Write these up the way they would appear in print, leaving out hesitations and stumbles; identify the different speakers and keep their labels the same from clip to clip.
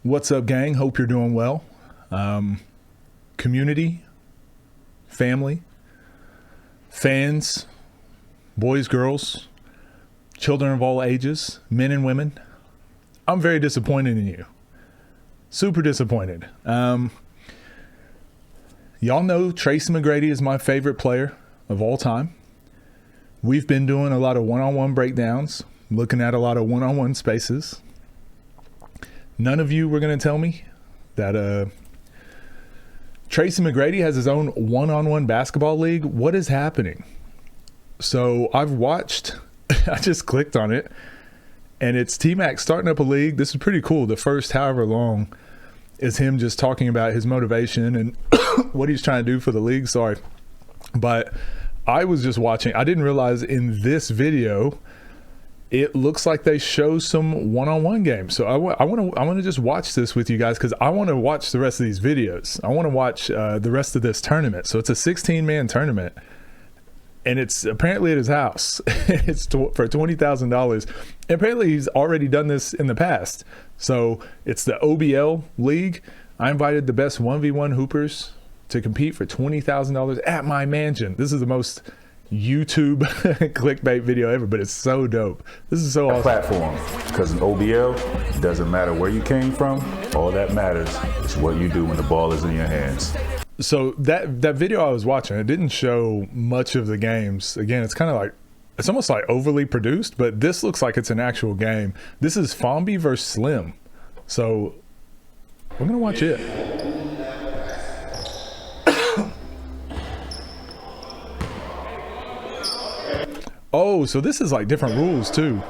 Speaker 1: What's up, gang? Hope you're doing well. Community, family, fans, boys, girls, children of all ages, men and women. I'm very disappointed in you. Super disappointed. Y'all know Tracy McGrady is my favorite player of all time. We've been doing a lot of one-on-one breakdowns, looking at a lot of one-on-one spaces. None of you were going to tell me that Tracy McGrady has his own one-on-one basketball league. What is happening? So I've watched, I just clicked on it, and it's T-Mac starting up a league. This is pretty cool. The first however long is him just talking about his motivation and what he's trying to do for the league. Sorry. But I was just watching. I didn't realize in this video it looks like they show some one-on-one games. So I want to just watch this with you guys because I want to watch the rest of these videos. I want to watch the rest of this tournament. So it's a 16-man tournament, and it's apparently at his house. It's for $20,000. Apparently he's already done this in the past. So it's the OBL league. I invited the best 1v1 hoopers to compete for $20,000 at my mansion. This is the most YouTube clickbait video ever, but it's so dope. This is so awesome.
Speaker 2: Platform, because in OBL, it doesn't matter where you came from. All that matters is what you do when the ball is in your hands.
Speaker 1: So that video I was watching, it didn't show much of the games. Again, it's kind of like, it's almost like overly produced, but this looks like it's an actual game. This is Fomby versus Slim. So we're gonna watch it. Oh, so this is like different rules too.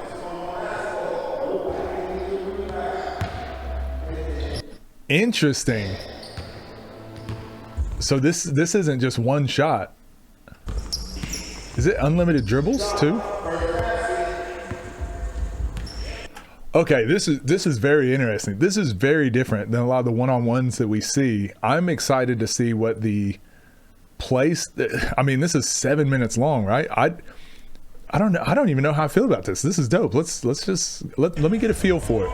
Speaker 1: Interesting. So this isn't just one shot. Is it unlimited dribbles too? Okay, this is very interesting. This is very different than a lot of the one-on-ones that we see. I'm excited to see what the place. I mean, this is 7 minutes long, right? I don't know. I don't even know how I feel about this. This is dope. Let's just let me get a feel for it.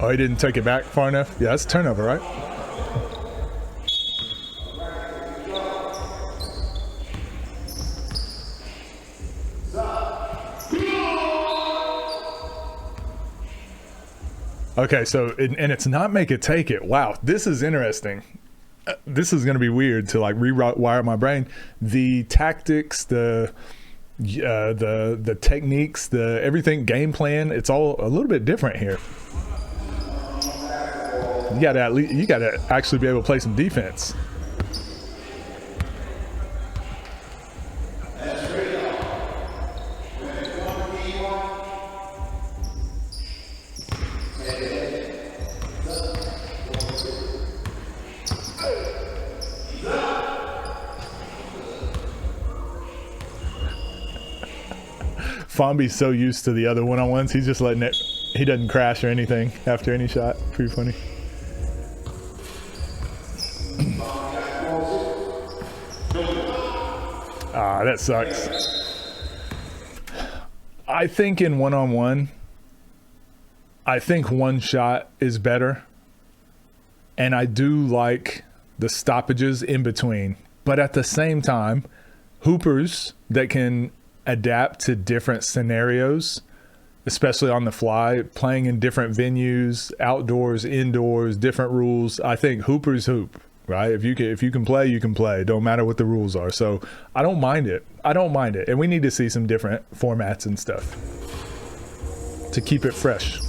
Speaker 1: Oh, he didn't take it back far enough. Yeah, that's a turnover, right? Okay, so, and it's not make it take it. Wow, this is interesting. This is going to be weird to like rewire my brain. The tactics, the techniques, the everything, game plan, it's all a little bit different here. You gotta actually be able to play some defense. Fomby's so used to the other one-on-ones, he's just letting it, he doesn't crash or anything after any shot. Pretty funny. Ah, that sucks. I think in one-on-one, I think one shot is better. And I do like the stoppages in between. But at the same time, hoopers that can adapt to different scenarios, especially on the fly, playing in different venues, outdoors, indoors, different rules. I think hoopers hoop, right? If you can play, you can play. Don't matter what the rules are. So I don't mind it. I don't mind it. And we need to see some different formats and stuff to keep it fresh.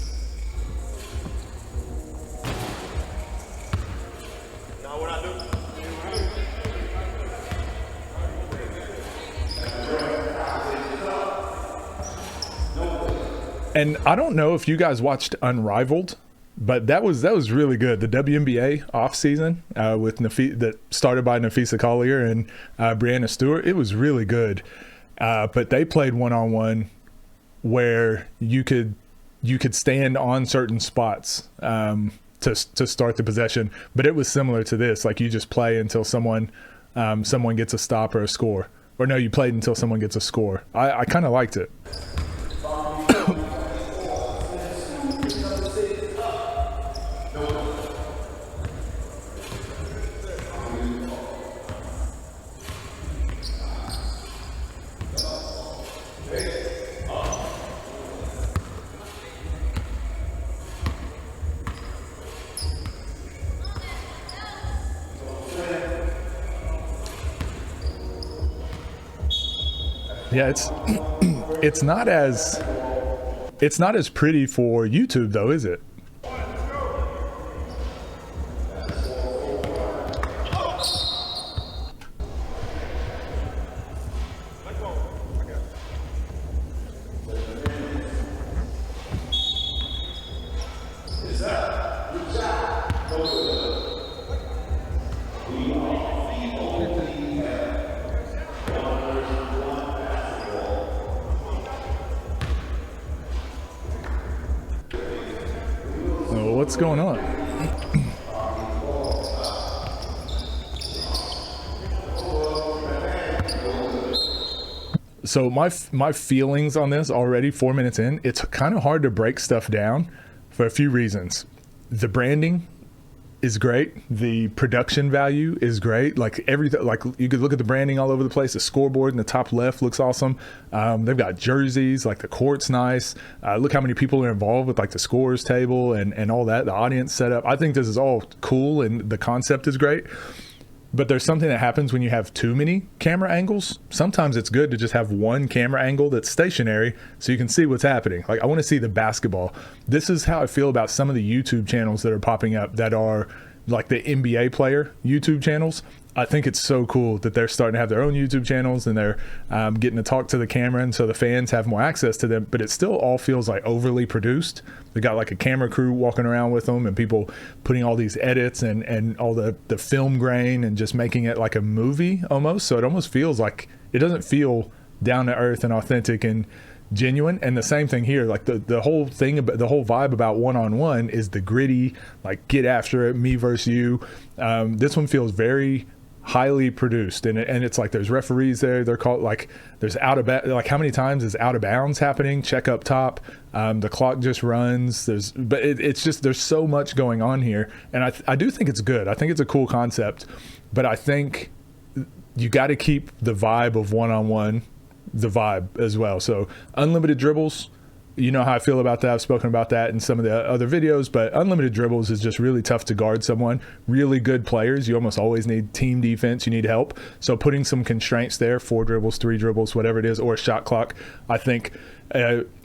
Speaker 1: And I don't know if you guys watched Unrivaled, but that was really good. The WNBA off season with that started by Nafisa Collier and Brianna Stewart. It was really good. But they played one-on-one where you could stand on certain spots to start the possession. But it was similar to this. Like you just play until someone someone gets a stop or a score. Or no, you played until someone gets a score. I kind of liked it. Yeah, it's not as pretty for YouTube though, is it? What's going on? So my feelings on this already 4 minutes in, it's kind of hard to break stuff down for a few reasons. The branding is great. The production value is great. Like everything, like you could look at the branding all over the place. The scoreboard in the top left looks awesome. They've got jerseys, like the court's nice. Look how many people are involved with like the scorers table and all that, the audience setup. I think this is all cool and the concept is great. But there's something that happens when you have too many camera angles. Sometimes it's good to just have one camera angle that's stationary so you can see what's happening. Like I want to see the basketball. This is how I feel about some of the YouTube channels that are popping up that are like the NBA player YouTube channels. I think it's so cool that they're starting to have their own YouTube channels and they're getting to talk to the camera, and so the fans have more access to them, but it still all feels like overly produced. They got like a camera crew walking around with them and people putting all these edits and all the film grain and just making it like a movie almost. So it almost feels like, it doesn't feel down to earth and authentic and genuine. And the same thing here, like the whole thing about the whole vibe about one-on-one is the gritty, like get after it, me versus you. This one feels very highly produced, and it's like there's referees there. They're called, like there's like how many times is out of bounds happening, check up top, the clock just runs, but it's just, there's so much going on here, and I do think it's good. I think it's a cool concept, but I think you got to keep the vibe of one-on-one the vibe as well. So unlimited dribbles, you know how I feel about that. I've spoken about that in some of the other videos, but unlimited dribbles is just really tough to guard someone. Really good players, you almost always need team defense, you need help. So putting some constraints there, 4 dribbles, 3 dribbles, whatever it is, or a shot clock, I think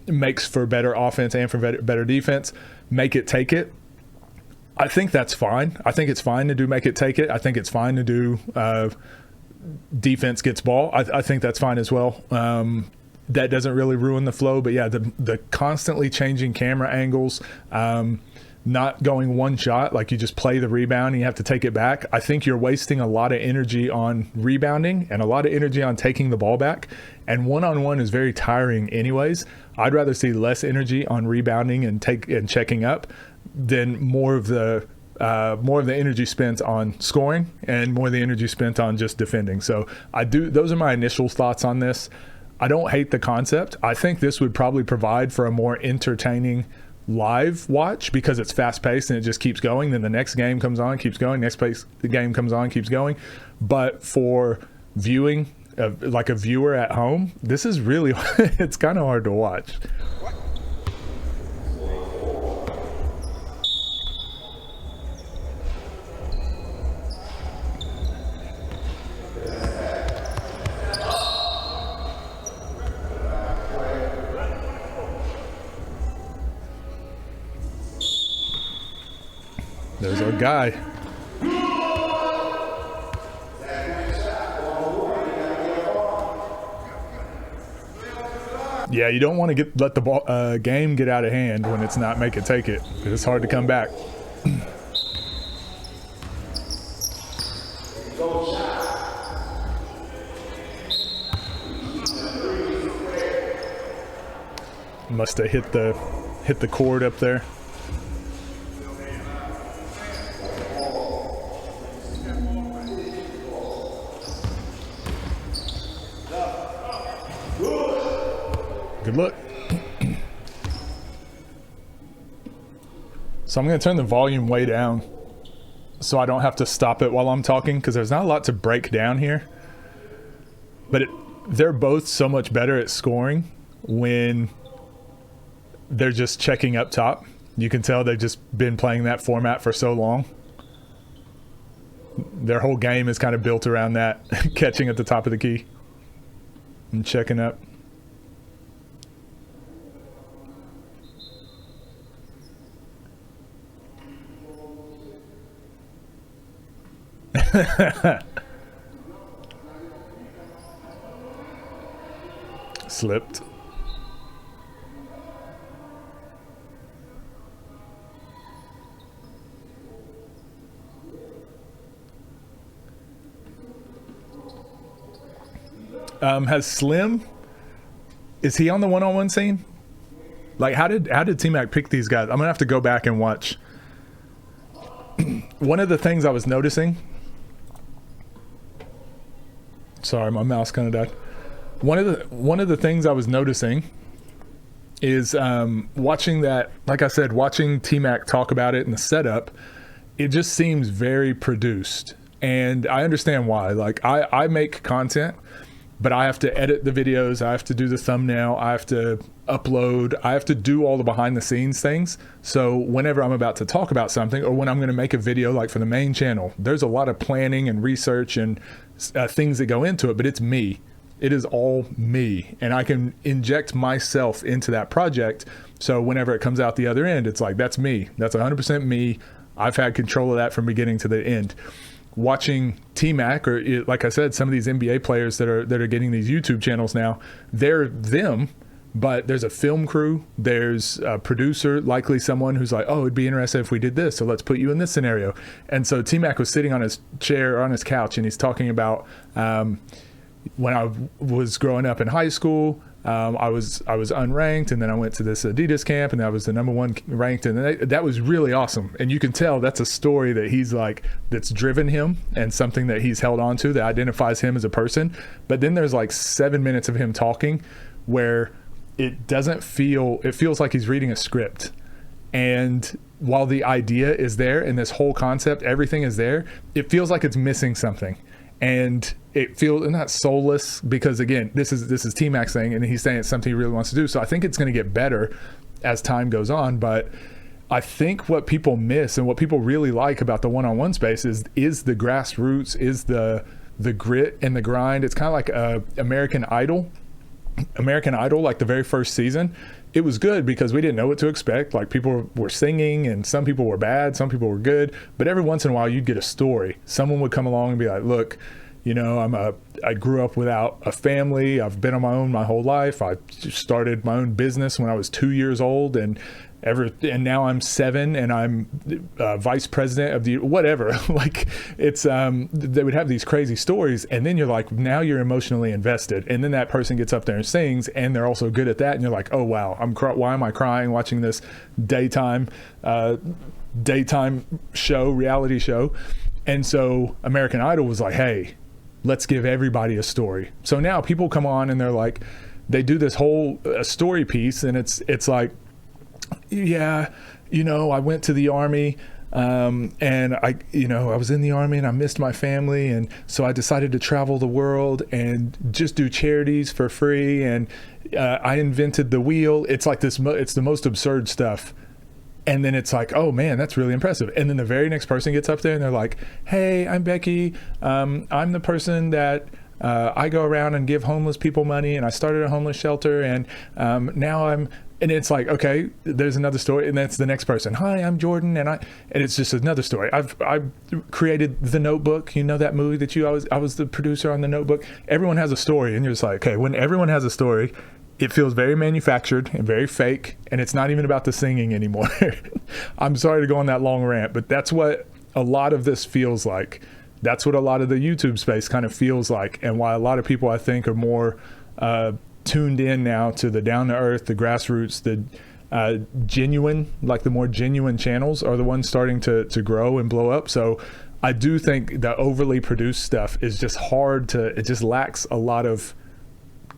Speaker 1: makes for better offense and for better defense. Make it, take it. I think that's fine. I think it's fine to do make it, take it. I think it's fine to do defense gets ball. I think that's fine as well. That doesn't really ruin the flow, but yeah, the constantly changing camera angles, not going one shot, like you just play the rebound and you have to take it back. I think you're wasting a lot of energy on rebounding and a lot of energy on taking the ball back, and one-on-one is very tiring anyways. I'd rather see less energy on rebounding and checking up than more of the energy spent on scoring and more of the energy spent on just defending. So those are my initial thoughts on this. I don't hate the concept. I think this would probably provide for a more entertaining live watch because it's fast paced and it just keeps going. Then the next game comes on, keeps going. The game comes on, keeps going. But for viewing, like a viewer at home, this is really, it's kind of hard to watch. There's our guy. Yeah, you don't want to let the game get out of hand when it's not make it, take it, because it's hard to come back. Must have hit the cord up there. Good luck. So I'm going to turn the volume way down so I don't have to stop it while I'm talking, because there's not a lot to break down here. But they're both so much better at scoring when they're just checking up top. You can tell they've just been playing that format for so long. Their whole game is kind of built around that, catching at the top of the key and checking up. Slipped. Has Slim, is he on the one-on-one scene? Like, how did T-Mac pick these guys? I'm gonna have to go back and watch. One of the things I was noticing, sorry, my mouse kind of died. One of the things I was noticing is watching that, like I said, watching T-Mac talk about it and the setup, it just seems very produced. And I understand why. Like, I make content, but I have to edit the videos, I have to do the thumbnail, I have to upload, I have to do all the behind the scenes things. So whenever I'm about to talk about something, or when I'm gonna make a video like for the main channel, there's a lot of planning and research and things that go into it, but it's me. It is all me, and I can inject myself into that project. So whenever it comes out the other end, it's like, that's me. That's 100% me. I've had control of that from beginning to the end. Watching T-Mac, or like I said, some of these NBA players that are getting these YouTube channels now, they're them, but there's a film crew, there's a producer, likely someone who's like, oh, it'd be interesting if we did this, so let's put you in this scenario. And so T-Mac was sitting on his chair, or on his couch, and he's talking about when I was growing up in high school, I was unranked, and then I went to this Adidas camp, and I was the #1 ranked, and that was really awesome. And you can tell that's a story that he's like, that's driven him, and something that he's held on to that identifies him as a person. But then there's like 7 minutes of him talking where it feels like he's reading a script. And while the idea is there and this whole concept, everything is there, it feels like it's missing something. And it feels not soulless, because again, this is T-Mac's thing, and he's saying it's something he really wants to do. So I think it's going to get better as time goes on. But I think what people miss and what people really like about the one-on-one space is the grassroots, is the grit and the grind. It's kind of like American Idol, like the very first season. It was good because we didn't know what to expect. Like, people were singing, and some people were bad, some people were good, but every once in a while you'd get a story. Someone would come along and be like, look, you know, I grew up without a family. I've been on my own my whole life. I started my own business when I was 2 years old, and now I'm 7, and I'm vice president of the whatever. Like, it's they would have these crazy stories, and then you're like, now you're emotionally invested, and then that person gets up there and sings, and they're also good at that, and you're like, oh wow, why am I crying watching this daytime show, reality show? And so American Idol was like, hey, let's give everybody a story. So now people come on and they're like, they do this whole story piece, and it's like, yeah, you know, I went to the Army, and I was in the Army, and I missed my family, and so I decided to travel the world and just do charities for free, and I invented the wheel. It's like this, it's the most absurd stuff. And then it's like, oh man, that's really impressive. And then the very next person gets up there and they're like, hey, I'm Becky. I'm the person that I go around and give homeless people money, and I started a homeless shelter, and now and it's like, okay, there's another story, and that's the next person. Hi, I'm Jordan, and it's just another story. I've created The Notebook. You know that movie that I was the producer on The Notebook. Everyone has a story, and you're just like, okay, when everyone has a story, it feels very manufactured and very fake, and it's not even about the singing anymore. I'm sorry to go on that long rant, but that's what a lot of this feels like. That's what a lot of the YouTube space kind of feels like, and why a lot of people, I think, are more tuned in now to the down-to-earth, the grassroots, the genuine, like the more genuine channels are the ones starting to grow and blow up. So I do think the overly produced stuff is just hard it just lacks a lot of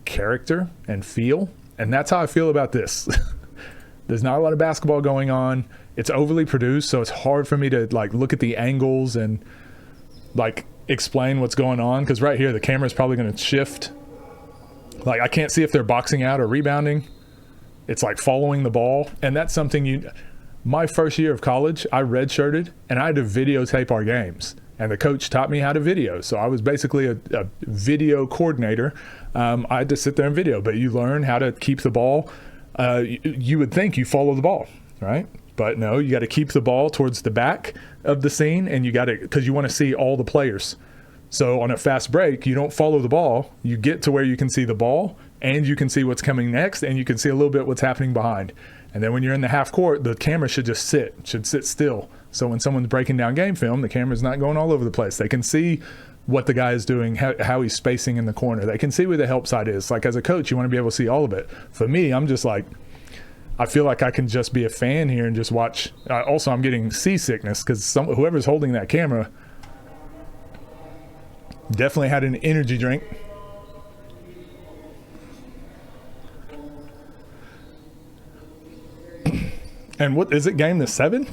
Speaker 1: character and feel. And that's how I feel about this. There's not a lot of basketball going on. It's overly produced, so it's hard for me to like look at the angles and like explain what's going on, because right here the camera's probably going to shift. Like I can't see if they're boxing out or rebounding. It's like following the ball, and that's something my first year of college, I redshirted and I had to videotape our games, and the coach taught me how to video. So I was basically a video coordinator. I had to sit there and video, but you learn how to keep the ball. You would think you follow the ball, right? But no, you got to keep the ball towards the back of the scene, and you got to, because you want to see all the players. So on a fast break, you don't follow the ball. You get to where you can see the ball, and you can see what's coming next, and you can see a little bit what's happening behind. And then when you're in the half court, the camera should sit still. So when someone's breaking down game film, the camera's not going all over the place. They can see what the guy is doing, how he's spacing in the corner. They can see where the help side is. Like as a coach, you want to be able to see all of it. For me, I'm just like, I feel like I can just be a fan here and just watch. Also, I'm getting seasickness because whoever's holding that camera definitely had an energy drink. And what is it, game to 7?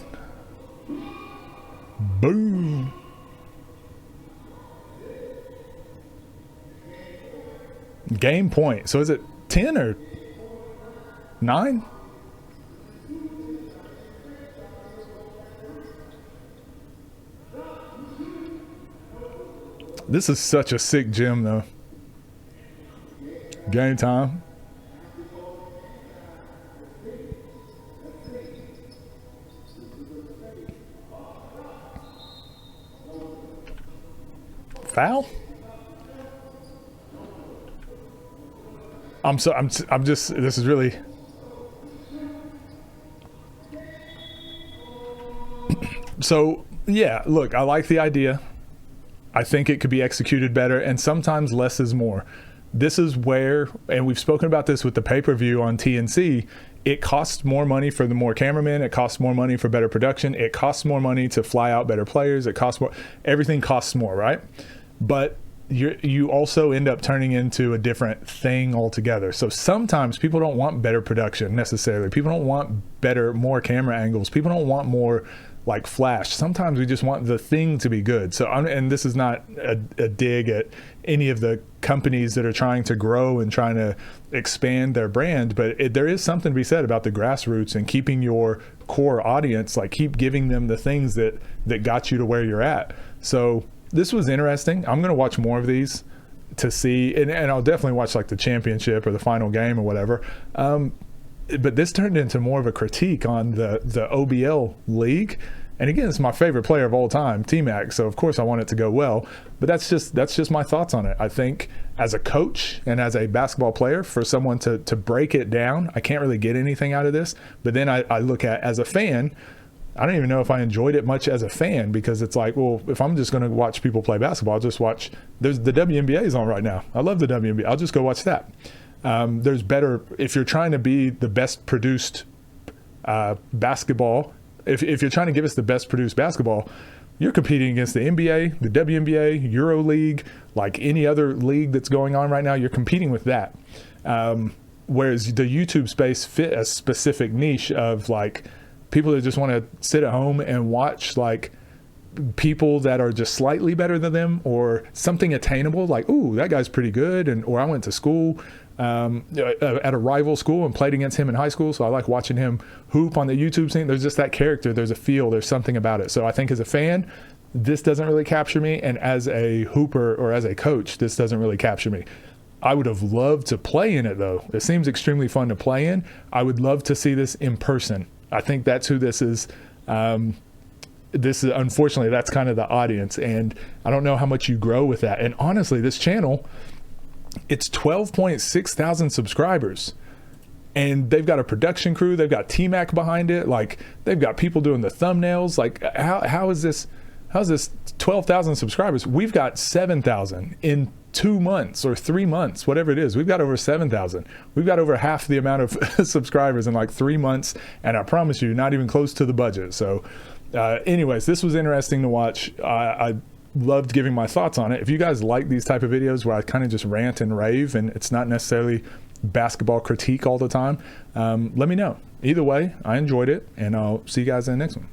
Speaker 1: Boom. Game point. So is it 10 or 9? This is such a sick gym though. Game time. Foul? I'm just, this is really. So yeah, look, I like the idea. I think it could be executed better, and sometimes less is more. This is where, and we've spoken about this with the pay-per-view on TNC, it costs more money for the more cameramen, it costs more money for better production, it costs more money to fly out better players, it costs more, everything costs more, right? But you also end up turning into a different thing altogether. So sometimes people don't want better production necessarily. People don't want more camera angles. People don't want more like flash. Sometimes we just want the thing to be good. So and this is not a dig at any of the companies that are trying to grow and trying to expand their brand, but there is something to be said about the grassroots and keeping your core audience, like keep giving them the things that got you to where you're at. So this was interesting. I'm going to watch more of these to see, and I'll definitely watch like the championship or the final game or whatever. But this turned into more of a critique on the OBL league. And again, it's my favorite player of all time, T-Mac. So of course I want it to go well, but that's just my thoughts on it. I think as a coach and as a basketball player, for someone to break it down, I can't really get anything out of this. But then I look at, as a fan, I don't even know if I enjoyed it much as a fan, because it's like, well, if I'm just going to watch people play basketball, I'll just watch, there's the WNBA is on right now. I love the WNBA. I'll just go watch that. There's better, if you're trying to be the best produced basketball, if you're trying to give us the best produced basketball, you're competing against the NBA, the WNBA, Euro League, like any other league that's going on right now, you're competing with that. Whereas the YouTube space fit a specific niche of like people that just want to sit at home and watch like people that are just slightly better than them, or something attainable, like, ooh, that guy's pretty good, or I went to school at a rival school and played against him in high school, so I like watching him hoop on the YouTube scene. There's just that character, there's a feel, there's something about it. So I think as a fan, this doesn't really capture me, and as a hooper or as a coach, this doesn't really capture me. I would have loved to play in it though. It seems extremely fun to play in. I would love to see this in person. I think that's who this is. This is, unfortunately, that's kind of the audience, and I don't know how much you grow with that. And honestly, this channel, it's 12.6 thousand subscribers, and they've got a production crew, they've got T-Mac behind it, like they've got people doing the thumbnails. Like how's this 12,000 subscribers? We've got 7,000 in 2 months or 3 months, whatever it is. We've got over 7,000. We've got over half the amount of subscribers in like 3 months, and I promise you, not even close to the budget. So anyways, this was interesting to watch. I loved giving my thoughts on it. If you guys like these type of videos where I kind of just rant and rave, and it's not necessarily basketball critique all the time, let me know. Either way, I enjoyed it, and I'll see you guys in the next one.